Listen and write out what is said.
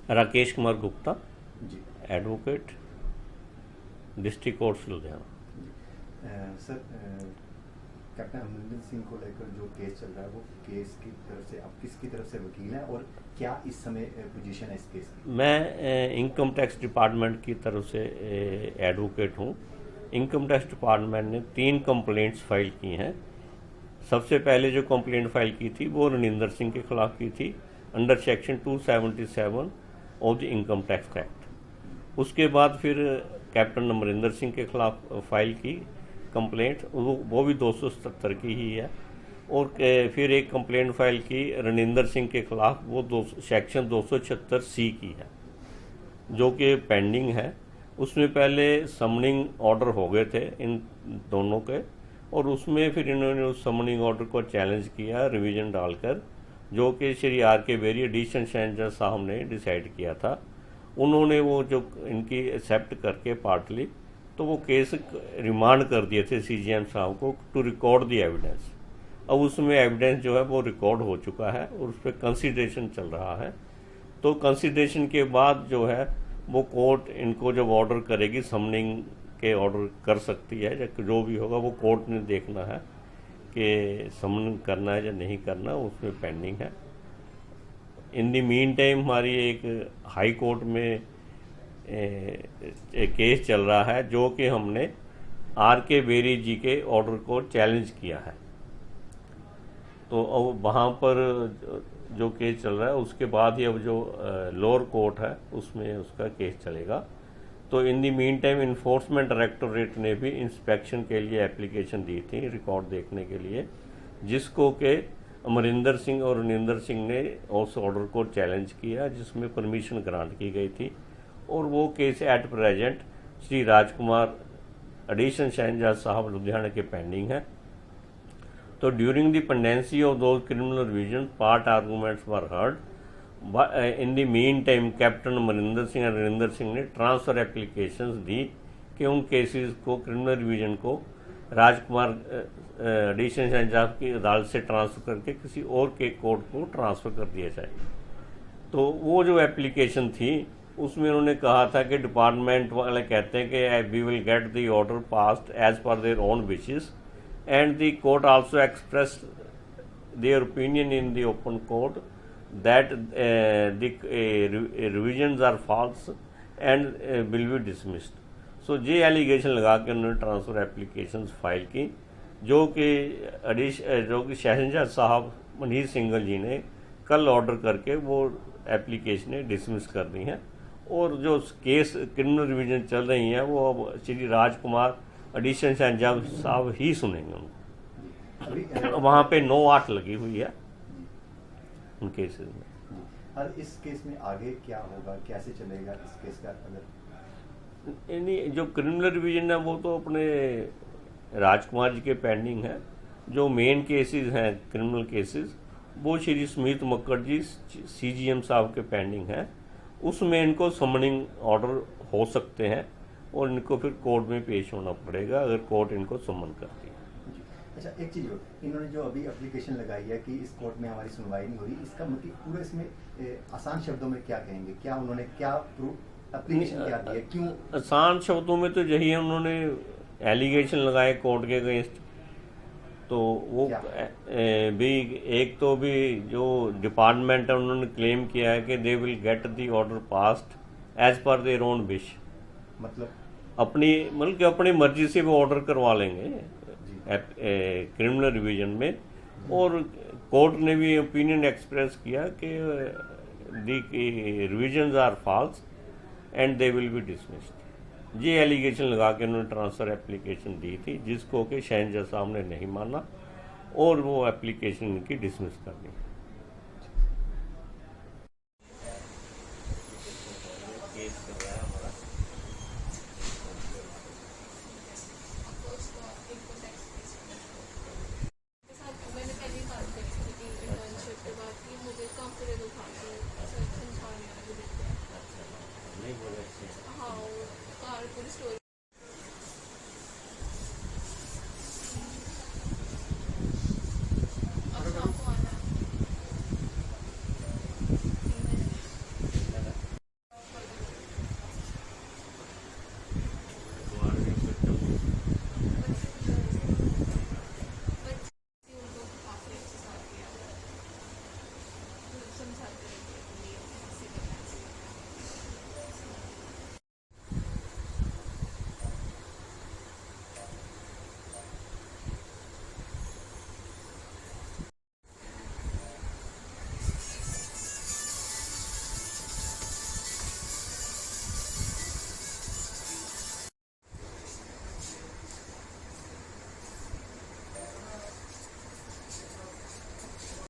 Rakesh Kumar Gupta, ji advocate, district court Ludhiana. Sir, captain Amarinder Singh को लेकर जो केस चल रहा है वो केस की तरफ से आप किसकी तरफ से वकील हैं और क्या इस समय पोजीशन है इस केस की? मैं इनकम टैक्स डिपार्टमेंट की तरफ से एडवोकेट हूँ। इनकम टैक्स डिपार्टमेंट ने 3 कंप्लेंट्स फाइल की हैं। सबसे पहले जो कंप्लेंट फाइल की थी वो रणिंदर सिंह के खिलाफ की थी under section 277 of the income tax act. उसके बाद फिर कैप्टन अमरिंदर सिंह के खिलाफ फाइल की कंप्लेंट, वो भी 277 की ही है। और फिर एक कंप्लेंट फाइल की रणिंदर सिंह के खिलाफ, वो सेक्शन 276C की है जो कि पेंडिंग है। उसमें पहले समनिंग ऑर्डर हो गए थे इन दोनों के, और उसमें फिर इन्होंने उस समनिंग ऑर्डर को चैलेंज किया रिवीजन डालकर, जो कि श्री आर के बेरी एडिशनल जज साहब ने डिसाइड किया था। उन्होंने वो जो इनकी एक्सेप्ट करके पार्टली, तो वो केस रिमांड कर दिए थे CJM साहब को टू रिकॉर्ड द एविडेंस। अब उसमें एविडेंस जो है वो रिकॉर्ड हो चुका है और उस पर कंसिडरेशन चल रहा है। तो कंसिडरेशन के बाद जो है वो कोर्ट इनको जब ऑर्डर करेगी, समनिंग के ऑर्डर कर सकती है, या जो भी होगा वो कोर्ट ने देखना है कि समन करना है या नहीं करना, उसमें पेंडिंग है। इन दी मीन टाइम हमारी एक हाई कोर्ट में एक केस चल रहा है जो कि हमने आर के बेरी जी के ऑर्डर को चैलेंज किया है। तो अब वहाँ पर जो केस चल रहा है उसके बाद ही अब जो लोअर कोर्ट है उसमें उसका केस चलेगा। तो इन दी मीन टाइम इन्फोर्समेंट डायरेक्टोरेट ने भी इंस्पेक्शन के लिए एप्लीकेशन दी थी रिकॉर्ड देखने के लिए, जिसको के अमरिंदर सिंह और रणिंदर सिंह ने उस ऑर्डर को चैलेंज किया, जिसमें परमिशन ग्रांट की गई थी। और वो case at present Shri Rajkumar additional session जज साहब लुधियाना के पेंडिंग है। तो during the pendency of those criminal revision part arguments were heard. In the mean time captain Amarinder Singh और रणिंदर सिंह ने ट्रांसफ़र एप्लीकेशंस दी कि उन केसेस को, क्रिमिनल रिविजन को राजकुमार एडिशनल सेशन जज की अदालत से ट्रांसफ़र करके किसी और के कोर्ट को ट्रांसफ़र कर दिया जाए। तो वो जो एप्लीकेशन थी उसमें उन्होंने कहा था कि डिपार्टमेंट वाले कहते हैं कि we will get the order passed as per their own wishes, and the court also expressed their opinion in the open court that the revisions are false and will be dismissed. So ये allegation लगा के उन्होंने transfer applications file की, जो कि session जज साहब मनीष सिंघल जी ने कल ऑर्डर करके वो एप्लीकेशनें डिसमिस कर दी हैं। और जो केस क्रिमिनल रिविजन चल रही हैं वो अब श्री राजकुमार एडिशनल सेशन जज साहब ही सुनेंगे उनको। वहाँ पे 9/8 लगी हुई है उन केसेस में। और इस केस में आगे क्या होगा, कैसे चलेगा इस केस का? यानी जो क्रिमिनल रिविजन है वो तो अपने राजकुमार जी के पेंडिंग है। जो मेन केसेस हैं क्रिमिनल केसेस वो श्री सुमित मक्कड़ जी CJM साहब के पेंडिंग है। उसमें इनको समनिंग ऑर्डर हो सकते हैं और इनको फिर कोर्ट में पेश होना पड़ेगा अगर कोर्ट इनको समन करती है। अच्छा, एक चीज़ और, इन्होंने जो अभी एप्लीकेशन लगाई है कि इस कोर्ट में हमारी सुनवाई नहीं हो रही, इसका मतलब पूरा इसमें आसान शब्दों में क्या कहेंगे? क्या उन्होंने क्या एप्लीकेशन क्या दी है, क्यों? आसान शब्दों में तो यही है, उन्होंने एलिगेशन लगाए कोर्ट के अगेंस्ट। तो वो भी एक तो भी जो डिपार्टमेंट है उन्होंने क्लेम किया है कि they will get the order passed as per their own wish, मतलब कि अपनी मर्जी से वो ऑर्डर करवा लेंगे क्रिमिनल रिवीजन में। और कोर्ट ने भी ओपिनियन एक्सप्रेस किया कि the revisions are false and they will be dismissed. ये एलिगेशन लगा के उन्होंने ट्रांसफ़र एप्लीकेशन दी थी, जिसको कि सेशन जज साहब ने नहीं माना और वो एप्लीकेशन इनकी डिसमिस कर दी।